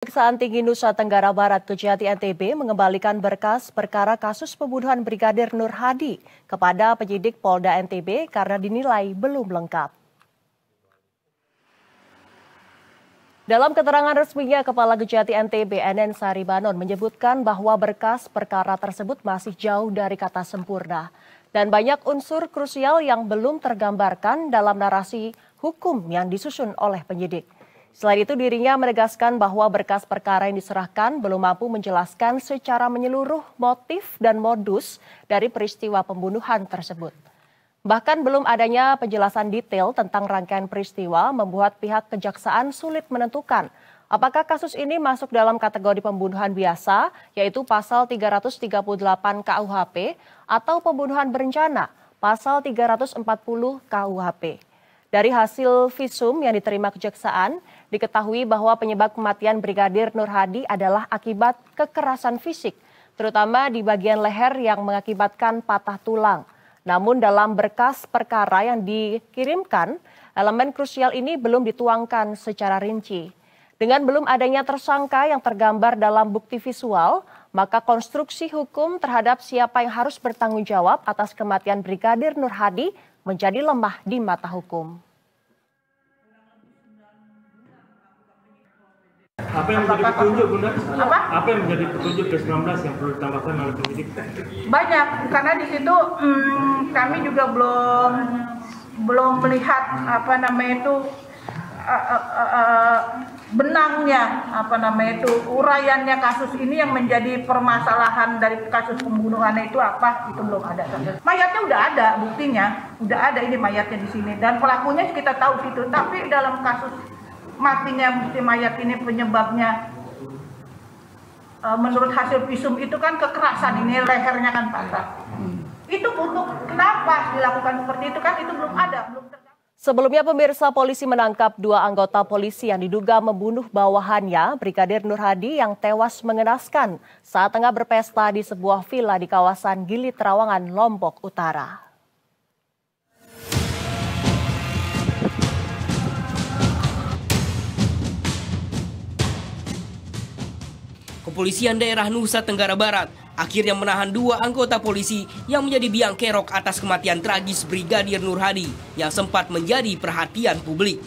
Kejaksaan Tinggi Nusa Tenggara Barat Kejati NTB mengembalikan berkas perkara kasus pembunuhan Brigadir Nur Hadi kepada penyidik Polda NTB karena dinilai belum lengkap. Dalam keterangan resminya, Kepala Kejati NTB Enen Saribanon menyebutkan bahwa berkas perkara tersebut masih jauh dari kata sempurna dan banyak unsur krusial yang belum tergambarkan dalam narasi hukum yang disusun oleh penyidik. Selain itu, dirinya menegaskan bahwa berkas perkara yang diserahkan belum mampu menjelaskan secara menyeluruh motif dan modus dari peristiwa pembunuhan tersebut. Bahkan belum adanya penjelasan detail tentang rangkaian peristiwa membuat pihak kejaksaan sulit menentukan apakah kasus ini masuk dalam kategori pembunuhan biasa, yaitu pasal 338 KUHP, atau pembunuhan berencana, pasal 340 KUHP. Dari hasil visum yang diterima kejaksaan, diketahui bahwa penyebab kematian Brigadir Nur Hadi adalah akibat kekerasan fisik, terutama di bagian leher yang mengakibatkan patah tulang. Namun dalam berkas perkara yang dikirimkan, elemen krusial ini belum dituangkan secara rinci. Dengan belum adanya tersangka yang tergambar dalam bukti visual, maka konstruksi hukum terhadap siapa yang harus bertanggung jawab atas kematian Brigadir Nur Hadi menjadi lemah di mata hukum. Apa yang menjadi petunjuk, Bunda? Apa yang menjadi petunjuk ke-19 yang perlu ditambahkan oleh penyidik? Banyak, karena di situ kami juga belum melihat benangnya, uraiannya kasus ini yang menjadi permasalahan dari kasus pembunuhan itu apa, itu belum ada. Mayatnya udah ada, buktinya udah ada, ini mayatnya di sini dan pelakunya kita tahu situ, tapi dalam kasus matinya bukti mayat ini penyebabnya menurut hasil visum itu kan kekerasan, ini lehernya kan patah. Itu untuk kenapa dilakukan seperti itu kan itu belum ada. Sebelumnya pemirsa, polisi menangkap 2 anggota polisi yang diduga membunuh bawahannya, Brigadir Nur Hadi, yang tewas mengenaskan saat tengah berpesta di sebuah villa di kawasan Gili Trawangan, Lombok Utara. Kepolisian daerah Nusa Tenggara Barat akhirnya menahan 2 anggota polisi yang menjadi biang kerok atas kematian tragis Brigadir Nur Hadi yang sempat menjadi perhatian publik.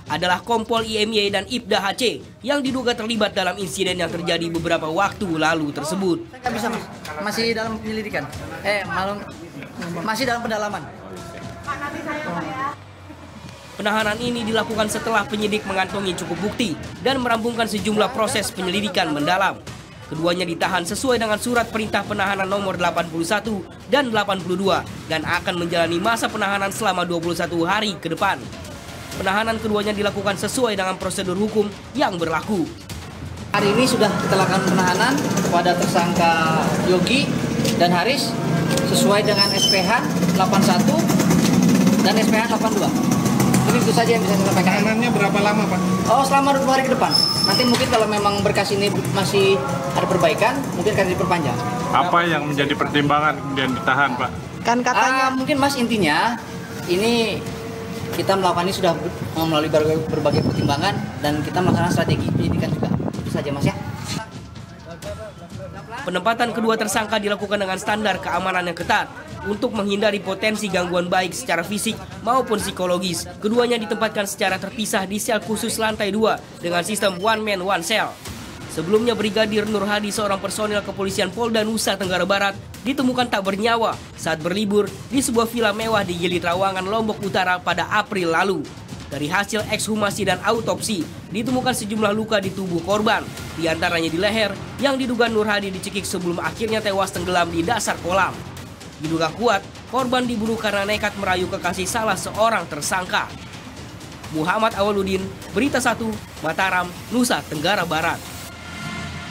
Adalah Kompol IMY dan Ibda HC yang diduga terlibat dalam insiden yang terjadi beberapa waktu lalu tersebut. Saya bisa, masih dalam penyelidikan, masih dalam pendalaman. Penahanan ini dilakukan setelah penyidik mengantongi cukup bukti dan merampungkan sejumlah proses penyelidikan mendalam. Keduanya ditahan sesuai dengan surat perintah penahanan nomor 81 dan 82 dan akan menjalani masa penahanan selama 21 hari ke depan. Penahanan keduanya dilakukan sesuai dengan prosedur hukum yang berlaku. Hari ini sudah kita lakukan penahanan kepada tersangka Yogi dan Haris sesuai dengan SPH 81 dan SPH 82. Itu saja yang bisa saya sampaikan. Tahanannya berapa lama, Pak? Oh, selama 20 hari ke depan. Nanti mungkin kalau memang berkas ini masih ada perbaikan, mungkin akan diperpanjang. Apa yang menjadi pertimbangan kemudian ditahan, Pak? Kan katanya mungkin Mas, intinya ini kita melakukan ini sudah melalui berbagai pertimbangan dan kita melaksanakan strategi penyidikan juga. Itu saja, Mas, ya. Penempatan kedua tersangka dilakukan dengan standar keamanan yang ketat untuk menghindari potensi gangguan baik secara fisik maupun psikologis. Keduanya ditempatkan secara terpisah di sel khusus lantai 2 dengan sistem one man one cell. Sebelumnya Brigadir Nur Hadi, seorang personil kepolisian Polda Nusa Tenggara Barat, ditemukan tak bernyawa saat berlibur di sebuah villa mewah di Gili Trawangan, Lombok Utara pada April lalu. Dari hasil ekshumasi dan autopsi, ditemukan sejumlah luka di tubuh korban, diantaranya di leher yang diduga Nur Hadi dicekik sebelum akhirnya tewas tenggelam di dasar kolam. Diduga kuat, korban dibunuh karena nekat merayu kekasih salah seorang tersangka. Muhammad Awaludin, Berita 1, Mataram, Nusa Tenggara Barat.